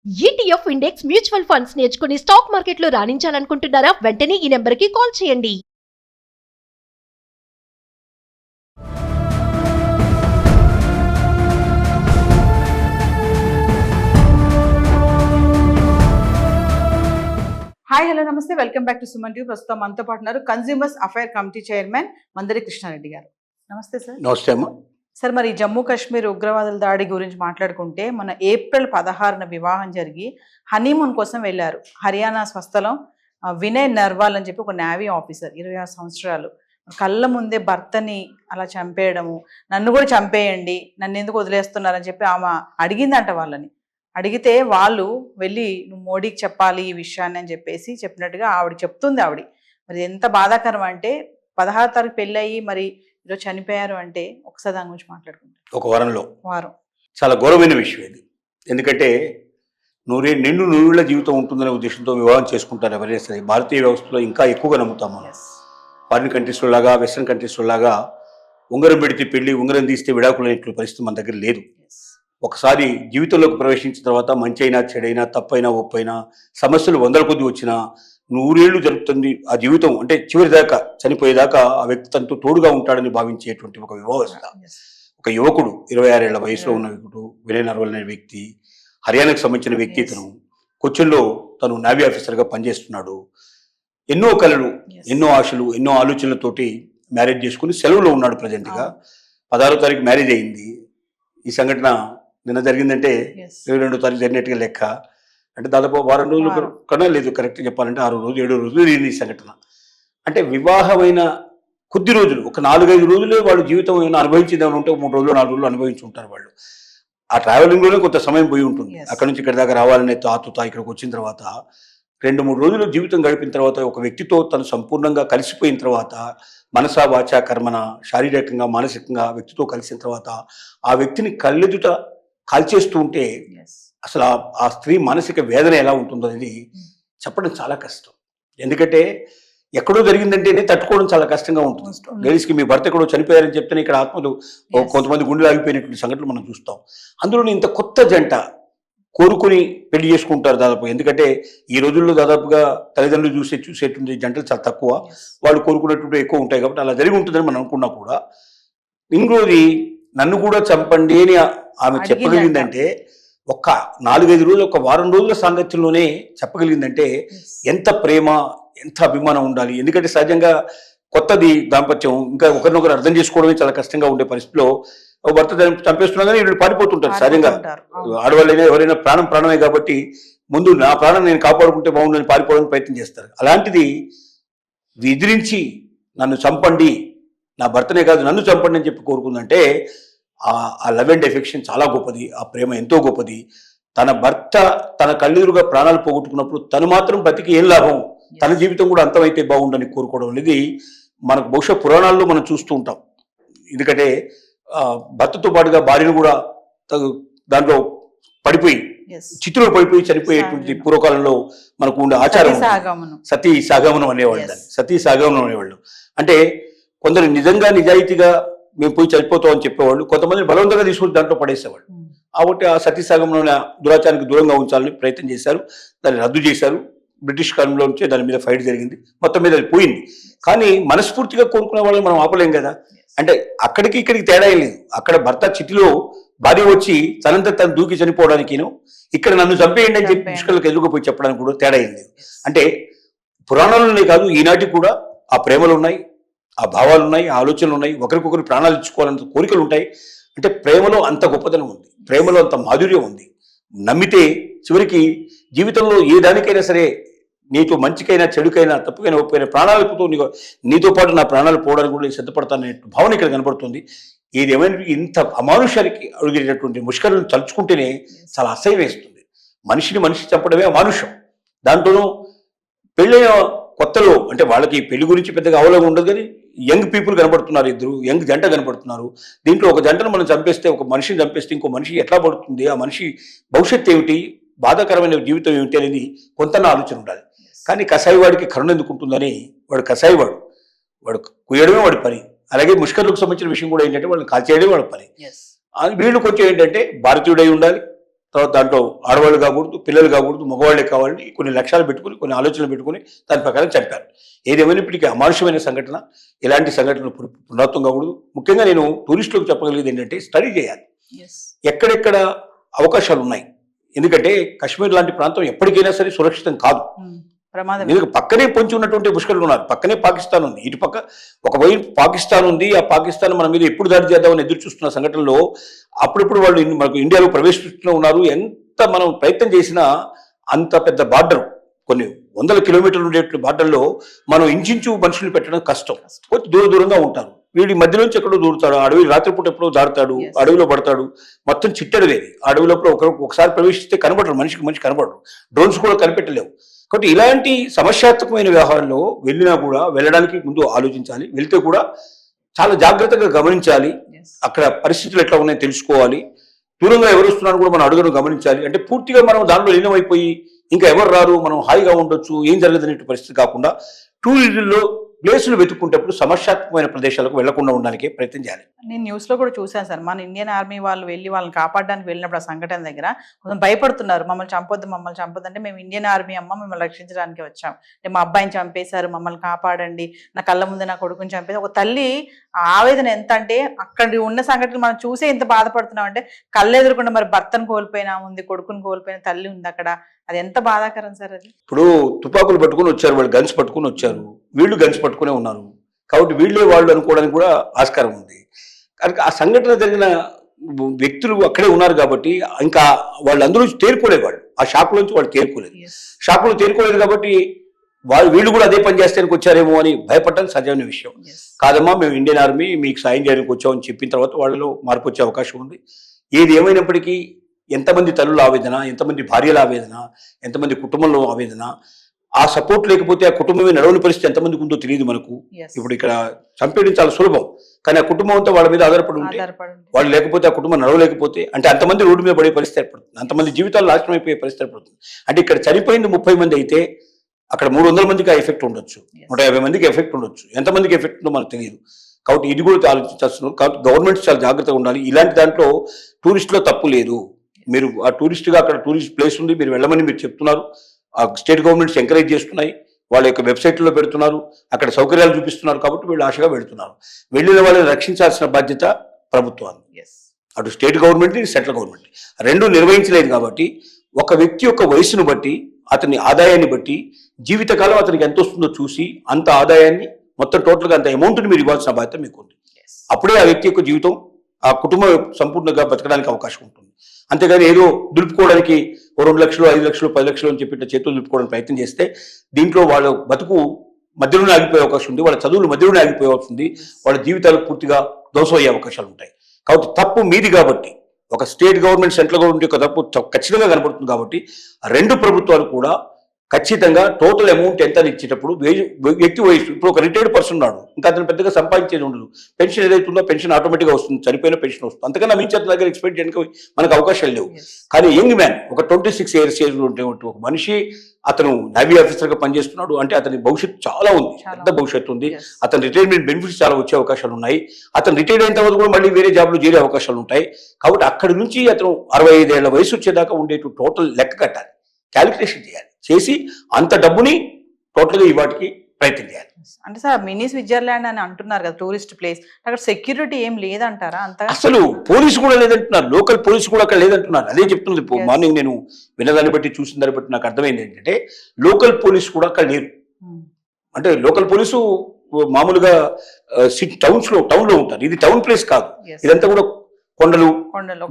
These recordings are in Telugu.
ఈటీఎఫ్ ఇండెక్స్ మ్యూచువల్ ఫండ్స్ నేర్చుకుని స్టాక్ మార్కెట్లో రాణించాలనుకుంటున్నారా? వెంటనే ఈ నెంబర్కి కాల్ చేయండి. హాయ్ హలో నమస్తే, welcome back to Suman TV. ప్రస్తుతం మనతో పాటు ఉన్నారు consumers affair committee chairman Mandari Krishna Reddy గారు. నమస్తే సార్. నమస్తే అమ్మా. సార్, మరి జమ్మూ కాశ్మీర్ ఉగ్రవాదుల దాడి గురించి మాట్లాడుకుంటే మన ఏప్రిల్ 16న వివాహం జరిగి హనీమూన్ కోసం వెళ్ళారు. హర్యానా స్వస్థలం వినయ్ నర్వాల్ అని చెప్పి ఒక నేవీ ఆఫీసర్, 26 సంవత్సరాలు, కళ్ళ ముందే భర్తని అలా చంపేయడము, నన్ను కూడా చంపేయండి, నన్ను ఎందుకు వదిలేస్తున్నారని చెప్పి ఆమె అడిగిందంట. వాళ్ళని అడిగితే వాళ్ళు వెళ్ళి నువ్వు మోడీకి చెప్పాలి ఈ విషయాన్ని అని చెప్పేసి చెప్పినట్టుగా ఆవిడ చెప్తుంది. మరి ఎంత బాధాకరం అంటే 16 తారీఖు పెళ్ళి అయ్యి మరి ఈరోజు చనిపోయారు అంటే ఒకసారి దాని గురించి మాట్లాడుకుంటాం. ఒక వారంలో వారం చాలా గౌరవమైన విషయం ఇది. ఎందుకంటే నిండు నూరేళ్ల జీవితం ఉంటుందనే ఉద్దేశంతో వివాహం చేసుకుంటారు ఎవరైనా సరే. భారతీయ వ్యవస్థలో ఇంకా ఎక్కువగా నమ్ముతాం మనం. ఫారిన్ కంట్రీస్లో లాగా, వెస్ట్రన్ కంట్రీస్లో లాగా ఉంగరం పెడితే పెళ్లి, ఉంగరం తీస్తే విడాకులు అనేట్లు పరిస్థితి మన దగ్గర లేదు. ఒకసారి జీవితంలోకి ప్రవేశించిన తర్వాత మంచి అయినా చెడైనా, తప్పైనా ఒప్పైనా, సమస్యలు వందల కొద్ది వచ్చినా 100 ఏళ్ళు జరుపుతుంది ఆ జీవితం. అంటే చివరి దాకా, చనిపోయేదాకా ఆ వ్యక్తి తనతో తోడుగా ఉంటాడని భావించేటువంటి ఒక వ్యవస్థ. ఒక యువకుడు 26 ఏళ్ల వయసులో ఉన్న యువకుడు వినయ్ నర్వాల్ అనే వ్యక్తి, హర్యానాకు సంబంధించిన వ్యక్తి. తను కొచ్చిన్లో తను నేవీ ఆఫీసర్గా పనిచేస్తున్నాడు. ఎన్నో కళలు, ఎన్నో ఆశలు, ఎన్నో ఆలోచనలతోటి మ్యారేజ్ చేసుకుని సెలవులో ఉన్నాడు ప్రజెంట్గా. 16వ తారీఖు మ్యారేజ్ అయింది. ఈ సంఘటన నిన్న జరిగిందంటే 22వ తారీఖు జరిగినట్టుగా లెక్క. అంటే దాదాపు వారం రోజులు కన్నా లేదు, కరెక్ట్గా చెప్పాలంటే 6 రోజు 7 రోజులు జరిగింది ఈ సంఘటన. అంటే వివాహమైన కొద్ది రోజులు, ఒక 4-5 రోజులే వాళ్ళు జీవితం ఏమైనా అనుభవించింది ఏమైనా ఉంటే 3 రోజులు 4 రోజులు అనుభవించి ఉంటారు వాళ్ళు. ఆ ట్రావెలింగ్లోనే కొంత సమయం పోయి ఉంటుంది. అక్కడ నుంచి ఇక్కడ దాకా రావాలనే తాతుతా ఇక్కడికి వచ్చిన తర్వాత 2-3 రోజులు జీవితం గడిపిన తర్వాత ఒక వ్యక్తితో తను సంపూర్ణంగా కలిసిపోయిన తర్వాత, మనసా వాచా కర్మన, శారీరకంగా మానసికంగా వ్యక్తితో కలిసిన తర్వాత ఆ వ్యక్తిని కళ్ళెదుట కాల్చేస్తూ ఉంటే అసలు ఆ స్త్రీ మానసిక వేదన ఎలా ఉంటుందో అనేది చెప్పడం చాలా కష్టం. ఎందుకంటే ఎక్కడో జరిగిందంటేనే తట్టుకోవడం చాలా కష్టంగా ఉంటుంది. లేడీస్కి మీ భర్త ఎక్కడో చనిపోయారని చెప్తేనే ఇక్కడ ఆత్మలు కొంతమంది గుండెలు ఆగిపోయినటువంటి సంఘటనలు మనం చూస్తాం. అందులో ఇంత కొత్త జంట కోరుకుని పెళ్లి చేసుకుంటారు దాదాపు. ఎందుకంటే ఈ రోజుల్లో దాదాపుగా తల్లిదండ్రులు చూసేటువంటి జంటలు చాలా తక్కువ, వాళ్ళు కోరుకున్నటువంటి ఎక్కువ ఉంటాయి. కాబట్టి అలా జరిగి ఉంటుందని మనం అనుకున్నా కూడా, ఇంకోది నన్ను కూడా చంపండి అని ఆమె చెప్పగలిగిందంటే, ఒక్క 4-5 రోజులు, ఒక వారం రోజుల సాంగత్యంలోనే చెప్పగలిగిందంటే ఎంత ప్రేమ, ఎంత అభిమానం ఉండాలి. ఎందుకంటే సహజంగా కొత్తది దాంపత్యం, ఇంకా ఒకరినొకరు అర్థం చేసుకోవడమే చాలా కష్టంగా ఉండే పరిస్థితిలో భర్త చంపేస్తున్నా కానీ వీళ్ళు పారిపోతుంటారు సహజంగా. ఆడవాళ్ళైనా ఎవరైనా ప్రాణమే కాబట్టి ముందు నా ప్రాణం నేను కాపాడుకుంటే బాగుండని పారిపోవడానికి ప్రయత్నం చేస్తారు. అలాంటిది ఎదిరించి నన్ను చంపండి, నా భర్తనే కాదు నన్ను చంపండి అని చెప్పి కోరుకుందంటే ఆ లవ్ అండ్ ఎఫెక్షన్ చాలా గొప్పది. ఆ ప్రేమ ఎంతో గొప్పది. తన భర్త తన కళ్ళెదురుగా ప్రాణాలు పోగొట్టుకున్నప్పుడు తను మాత్రం బతికి ఏం లాభం, తన జీవితం కూడా అంతమైతే బాగుండని కోరుకోవడం అనేది మనకు బహుశా పురాణాల్లో మనం చూస్తూ ఉంటాం. ఎందుకంటే భర్తతో పాటుగా భార్యను కూడా దాంట్లో పడిపోయి, చిత్తులో పడిపోయి చనిపోయేటువంటి పూర్వకాలంలో మనకు ఉండే ఆచారం సతీ సాగమనం అనేవాళ్ళు. దాన్ని సతీ సాగమనం అనేవాళ్ళు. అంటే కొందరు నిజంగా నిజాయితీగా మేము పోయి చనిపోతాం అని చెప్పేవాళ్ళు, కొంతమంది బలవంతంగా తీసుకుని దాంట్లో పడేసేవాళ్ళు. కాబట్టి ఆ సతీ సాగమనం దురాచారానికి దూరంగా ఉంచాలని ప్రయత్నం చేశారు. దాన్ని రద్దు చేశారు. బ్రిటిష్ కాలంలో నుంచే దాని మీద ఫైట్ జరిగింది. మొత్తం మీద అది పోయింది. కానీ మనస్ఫూర్తిగా కోరుకునే వాళ్ళని మనం ఆపలేం కదా. అంటే అక్కడికి ఇక్కడికి తేడా లేదు. అక్కడ భర్త చితిలో భార్య వచ్చి తనంతా తను దూకి చనిపోవడానికిను, ఇక్కడ నన్ను చంపేయండి అని చెప్పి ముష్కలకు ఎదురుకుపోయి చెప్పడానికి కూడా తేడా ఏం లేదు. అంటే పురాణాలనే కాదు, ఈనాటికి కూడా ఆ ప్రేమలు ఉన్నాయి, ఆ భావాలు ఉన్నాయి, ఆ ఆలోచనలు ఉన్నాయి, ఒకరికొకరు ప్రాణాలు ఇచ్చుకోవాలంత కోరికలు ఉంటాయి. అంటే ప్రేమలో అంత గొప్పతనం ఉంది, ప్రేమలో అంత మాధుర్యం ఉంది. నమ్మితే చివరికి జీవితంలో ఏ దానికైనా సరే, నీతో మంచికైనా చెడుకైనా తప్పుకైనా ఒప్పుకైనా ప్రాణాలతో నీతో పాటు నా ప్రాణాలు పోవడానికి కూడా సిద్ధపడతాననే భావన ఇక్కడ కనబడుతుంది. ఏదేమైనా ఇంత అమానుషానికి అడిగేటటువంటి ముష్కరులను తలుచుకుంటేనే చాలా అసహ్యం వేస్తుంది. మనిషి చంపడమే అమానుషం. దాంట్లోనూ పెళ్ళైన కొత్తలో అంటే వాళ్ళకి పెళ్లి గురించి పెద్దగా అవగాహన ఉండదు, కానీ యంగ్ పీపుల్ కనబడుతున్నారు, ఇద్దరు యంగ్ జంట కనబడుతున్నారు. దీంట్లో ఒక జంటను మనం చంపేస్తే, ఒక మనిషిని చంపేస్తే ఇంకో మనిషి ఎట్లా పడుతుంది, ఆ మనిషి భవిష్యత్తు ఏమిటి, బాధాకరమైన జీవితం ఏమిటి అనేది కొంత ఆలోచన ఉండాలి. కానీ కసాయివాడికి కరుణ ఎందుకు ఉంటుందని, వాడు కసాయివాడు, వాడు కుయ్యడమే వాడి పని. అలాగే ముష్కర్లకు సంబంధించిన విషయం కూడా ఏంటంటే వాళ్ళని కాల్చేయడమే వాడి పని. వీళ్ళు కొంచెం ఏంటంటే భారతీయుడై ఉండాలి, తర్వాత దాంట్లో ఆడవాళ్ళు కాకూడదు, పిల్లలు కాకూడదు, మగవాళ్ళే కావాలని కొన్ని లక్ష్యాలు పెట్టుకుని, కొన్ని ఆలోచనలు పెట్టుకుని దాని ప్రకారం చంపారు. ఏదేమైనప్పటికీ అమానుషమైన సంఘటన. ఇలాంటి సంఘటనలు పునరావృతం కాకూడదు. ముఖ్యంగా నేను టూరిస్టులకు చెప్పగలిగేది ఏంటంటే స్టడీ చేయాలి, ఎక్కడెక్కడ అవకాశాలు ఉన్నాయి. ఎందుకంటే కాశ్మీర్ లాంటి ప్రాంతం ఎప్పటికైనా సరే సురక్షితం కాదు. ఎందుకంటే పక్కనే పొంచి ఉన్నటువంటి ముష్కరులు ఉన్నారు, పక్కనే పాకిస్తాన్ ఉంది, ఇటు పక్క ఒకవైపు పాకిస్తాన్ ఉంది. ఆ పాకిస్తాన్ మన మీద ఎప్పుడు దాడి చేద్దామని ఎదురు చూస్తున్న సంఘటనలో అప్పుడప్పుడు వాళ్ళు మనకు ఇండియాలో ప్రవేశిస్తూ ఉన్నారు. ఎంత మనం ప్రయత్నం చేసినా అంత పెద్ద బార్డర్, కొన్ని వందల కిలోమీటర్లు ఉండే బార్డర్లో మనం ఇంచుమించు మనుషులు పెట్టడం కష్టం. దూరంగా ఉంటారు. వీడి మధ్యలోంచి ఎక్కడో దూరుతాడు, అడవి రాత్రిపూట ఎప్పుడో దాడుతాడు, అడవిలో పడతాడు. మొత్తం చిట్టడవేది. అడవి లోపల ఒకసారి ప్రవేశిస్తే కనబడరు, మనిషి కనబడరు. డ్రోన్స్ కూడా కనిపెట్టలేవు. కాబట్టి ఇలాంటి సమస్యాత్మకమైన వ్యవహారంలో వెళ్ళినా కూడా వెళ్ళడానికి ముందు ఆలోచించాలి. వెళ్తే కూడా చాలా జాగ్రత్తగా గమనించాలి. అక్కడ పరిస్థితులు ఎట్లా ఉన్నాయో తెలుసుకోవాలి. దూరంగా ఎవరు వస్తున్నారో కూడా మనం అడుగును గమనించాలి. అంటే పూర్తిగా మనం దాంట్లో లీనమైపోయి ఇంకా ఎవరు రారు, మనం హాయిగా ఉండొచ్చు, ఏం జరగదనే పరిస్థితి కాకుండా టూరిజంలో ప్లేసులు వెతుక్కుంటప్పుడు సమస్యాత్మకమైన ప్రదేశాలకు వెళ్లకుండా ఉండడానికి ప్రయత్నం చేయాలి. నేను న్యూస్లో కూడా చూశాను సార్, మన ఇండియన్ ఆర్మీ వాళ్ళు వెళ్ళి వాళ్ళని కాపాడడానికి వెళ్ళినప్పుడు ఆ సంఘటన దగ్గర కొంచెం భయపడుతున్నారు. మమ్మల్ని చంపొద్దు అంటే మేము ఇండియన్ ఆర్మీ అమ్మ, మిమ్మల్ని రక్షించడానికి వచ్చాం, మా అబ్బాయిని చంపేశారు, మమ్మల్ని కాపాడండి, నా కళ్ళ ముందు నా కొడుకుని చంపేసి. ఒక తల్లి ఆవేదన ఎంత అంటే, అక్కడ ఉన్న సంఘటనలు మనం చూసే ఎంత బాధపడుతున్నాం అంటే, కళ్ళు ఎదురకుండా మరి భర్తను కోల్పోయినా ఉంది, కొడుకుని కోల్పోయిన తల్లి ఉంది అక్కడ. అది ఎంత బాధాకరం సార్ అది. ఇప్పుడు తుపాకులు పట్టుకుని వచ్చారు, వాళ్ళు గన్స్ పట్టుకుని వచ్చారు, వీళ్ళు గన్స్ పట్టుకునే ఉన్నారు. కాబట్టి వీళ్ళే వాళ్ళు అనుకోవడానికి కూడా ఆస్కారం ఉంది. కనుక ఆ సంఘటన జరిగిన వ్యక్తులు అక్కడే ఉన్నారు కాబట్టి ఇంకా వాళ్ళందరూ తేరుకోలేవాళ్ళు. ఆ షాక్లోంచి వాళ్ళు తేరుకోలేదు. షాక్లో తేరుకోలేదు కాబట్టి వీళ్ళు కూడా అదే పని చేస్తానికి వచ్చారేమో అని భయపడడం సహజమైన విషయం కాదమ్మా. మేము ఇండియన్ ఆర్మీ మీకు సాయం చేయడానికి వచ్చామని చెప్పిన తర్వాత వాళ్ళలో మార్పు వచ్చే అవకాశం ఉంది. ఏది ఏమైనప్పటికీ ఎంతమంది తల్లుల ఆవేదన, ఎంతమంది భార్యల ఆవేదన, ఎంతమంది కుటుంబంలో ఆవేదన, ఆ సపోర్ట్ లేకపోతే ఆ కుటుంబమే నడవని పరిస్థితి ఎంతమందికి ఉందో తెలియదు మనకు. ఇప్పుడు ఇక్కడ చంపేయడం చాలా సులభం, కానీ ఆ కుటుంబం అంతా వాళ్ళ మీద ఆధారపడి ఉంటే, వాళ్ళు లేకపోతే ఆ కుటుంబం నడవలేకపోతే అంటే అంతమంది రోడ్డు మీద పడే పరిస్థితి ఏర్పడుతుంది, అంతమంది జీవితాలు నాశనం అయిపోయే పరిస్థితి ఏర్పడుతుంది. అంటే ఇక్కడ చనిపోయింది 30 మంది అయితే అక్కడ 300 మందికి ఆ ఎఫెక్ట్ ఉండొచ్చు, 150 మందికి ఎఫెక్ట్ ఉండొచ్చు, ఎంతమందికి ఎఫెక్ట్ ఉందో మనకు తెలియదు. కాబట్టి ఇది కూడా ఆలోచించాల్సిన. కాబట్టి గవర్నమెంట్ చాలా జాగ్రత్తగా ఉండాలి. ఇలాంటి దాంట్లో టూరిస్టులో తప్పు లేదు. మీరు ఆ టూరిస్ట్గా అక్కడ టూరిస్ట్ ప్లేస్ ఉంది, మీరు వెళ్ళమని మీరు చెప్తున్నారు. ఆ స్టేట్ గవర్నమెంట్స్ ఎంకరేజ్ చేస్తున్నాయి, వాళ్ళ యొక్క వెబ్సైట్లో పెడుతున్నారు, అక్కడ సౌకర్యాలు చూపిస్తున్నారు. కాబట్టి వీళ్ళు ఆశగా వెళుతున్నారు. వెళ్ళిన వాళ్ళని రక్షించాల్సిన బాధ్యత ప్రభుత్వాన్ని, అటు స్టేట్ గవర్నమెంట్, సెంట్రల్ గవర్నమెంట్ రెండు నిర్వహించలేదు. కాబట్టి ఒక వ్యక్తి యొక్క వయసును బట్టి, అతని ఆదాయాన్ని బట్టి, జీవితకాలం అతనికి ఎంత వస్తుందో చూసి అంత ఆదాయాన్ని మొత్తం టోటల్గా అంత అమౌంట్ని మీరు ఇవ్వాల్సిన బాధ్యత మీకు ఉంది. అప్పుడే ఆ వ్యక్తి యొక్క జీవితం, ఆ కుటుంబం సంపూర్ణంగా బతకడానికి అవకాశం ఉంటుంది. అంతేగాని ఏదో దులుపుకోవడానికి 2 లక్షలు, 5 లక్షలు, 10 లక్షలు అని చెప్పి చేతులు దులుపుకోవడానికి ప్రయత్నం చేస్తే దీంట్లో వాళ్ళ బతుకు మధ్యలోనే ఆగిపోయే అవకాశం ఉంది, వాళ్ళ చదువులు మధ్యలోనే ఆగిపోయే అవకాశం ఉంది, వాళ్ళ జీవితాలు పూర్తిగా ధ్వంసం అయ్యే అవకాశాలు ఉంటాయి. కాబట్టి తప్పు మీది కాబట్టి, ఒక స్టేట్ గవర్నమెంట్, సెంట్రల్ గవర్నమెంట్ యొక్క తప్పు ఖచ్చితంగా కనబడుతుంది. కాబట్టి రెండు ప్రభుత్వాలు కూడా ఖచ్చితంగా టోటల్ అమౌంట్ ఎంత ఇచ్చేటప్పుడు వ్యక్తి వయసు, ఇప్పుడు ఒక రిటైర్డ్ పర్సన్ ఉన్నాడు, ఇంకా అతను పెద్దగా సంపాదించేది ఉండదు, పెన్షన్ ఏదైతుందో పెన్షన్ ఆటోమేటిక్గా వస్తుంది, చనిపోయిన పెన్షన్ వస్తుంది, అంతకన్నా మించి అతని దగ్గర ఎక్స్పెక్ట్ చేయడానికి మనకు అవకాశాలు లేవు. కానీ యంగ్ మ్యాన్, ఒక 26 years ఏజ్లో ఉంటే ఒక మనిషి, అతను నేవీ ఆఫీసర్గా పనిచేస్తున్నాడు అంటే అతని భవిష్యత్తు చాలా ఉంది, పెద్ద భవిష్యత్తు ఉంది. అతని రిటైర్మెంట్ బెనిఫిట్స్ చాలా వచ్చే అవకాశాలు ఉన్నాయి. అతను రిటైర్ అయిన తర్వాత కూడా మళ్ళీ వేరే జాబ్లో చేరే అవకాశాలు ఉంటాయి. కాబట్టి అక్కడి నుంచి అతను 65 ఏళ్ల వయసు వచ్చేదాకా ఉండేటు టోటల్ లెక్క కట్టాలి, క్యాలిక్యులేషన్ చేయాలి, చేసి అంత డబ్బుని టోటల్గా ఇవాటికి ప్రయత్నం చేయాలి. అంటే సార్ మినీ స్విట్జర్లాండ్ అని అంటున్నారు కదా టూరిస్ట్ ప్లేస్, అక్కడ సెక్యూరిటీ ఏం లేదంటారా? అంత అసలు పోలీసు కూడా లేదంటున్నారు, లోకల్ పోలీసు కూడా అక్కడ లేదంటున్నారు. అదే చెప్తున్నది. మార్నింగ్ నేను వినదాన్ని బట్టి, చూసిన దాన్ని బట్టి నాకు అర్థమైంది ఏంటంటే లోకల్ పోలీసు కూడా అక్కడ లేరు. అంటే లోకల్ పోలీసు మామూలుగా టౌన్లో ఉంటారు. ఇది టౌన్ ప్లేస్ కాదు, ఇదంతా కూడా కొండలు,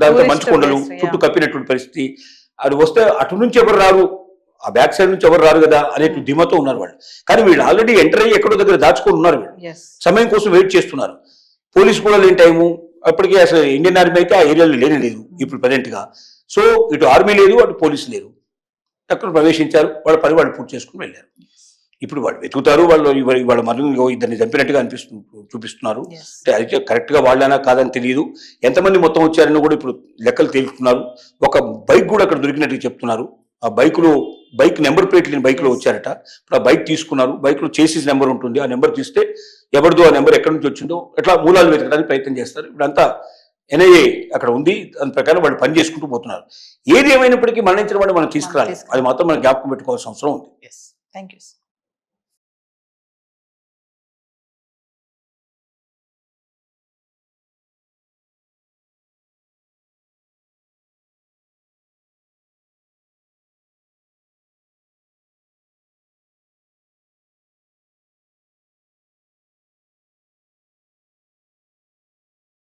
దాంతో మంచు కొండలు చుట్టూ కప్పినటువంటి పరిస్థితి. అది వస్తే అటు నుంచి ఎవరు రారు, ఆ బ్యాక్ సైడ్ నుంచి ఎవరు రారు కదా అనే ధీమాతో ఉన్నారు వాళ్ళు. కానీ వీళ్ళు ఆల్రెడీ ఎంటర్ అయ్యి ఎక్కడో దగ్గర దాచుకొని ఉన్నారు. వీళ్ళు సమయం కోసం వెయిట్ చేస్తున్నారు. పోలీసు కూడా లేని టైము. అప్పటికే అసలు ఇండియన్ ఆర్మీ అయితే ఆ ఏరియాలో లేనే లేదు ఇప్పుడు ప్రజెంట్గా. సో ఇటు ఆర్మీ లేదు, అటు పోలీసు లేరు. అక్కడ ప్రవేశించారు, వాళ్ళ పని వాళ్ళు పూర్తి చేసుకుని వెళ్ళారు. ఇప్పుడు వాళ్ళు వెతుకుతారు, వాళ్ళ మరణం ఇద్దరిని చంపినట్టుగా చూపిస్తున్నారు. అంటే అది కరెక్ట్గా వాళ్ళైనా కాదని తెలియదు. ఎంతమంది మొత్తం వచ్చారని కూడా ఇప్పుడు లెక్కలు తేలుతున్నారు. ఒక బైక్ కూడా అక్కడ దొరికినట్టుగా చెప్తున్నారు. ఆ బైక్ నెంబర్ ప్లేట్ లేని బైక్లో వచ్చారట. ఇప్పుడు ఆ బైక్ తీసుకున్నారు, బైక్లో చేసిస్ నెంబర్ ఉంటుంది, ఆ నెంబర్ తీస్తే ఎవరిదో ఆ నెంబర్ ఎక్కడి నుంచి వచ్చిందో ఎట్లా మూలాలు వెతకడానికి ప్రయత్నం చేస్తారు. ఇప్పుడంతా ఎన్ఐఏ అక్కడ ఉంది, దాని ప్రకారం వాళ్ళు పని చేసుకుంటూ పోతున్నారు. ఏది ఏమైనప్పటికీ మరణించిన వాడిని మనం తీసుకురాలి, అది మాత్రం మనం జ్ఞాపకం పెట్టుకోవాల్సిన అవసరం ఉంది. Thank you.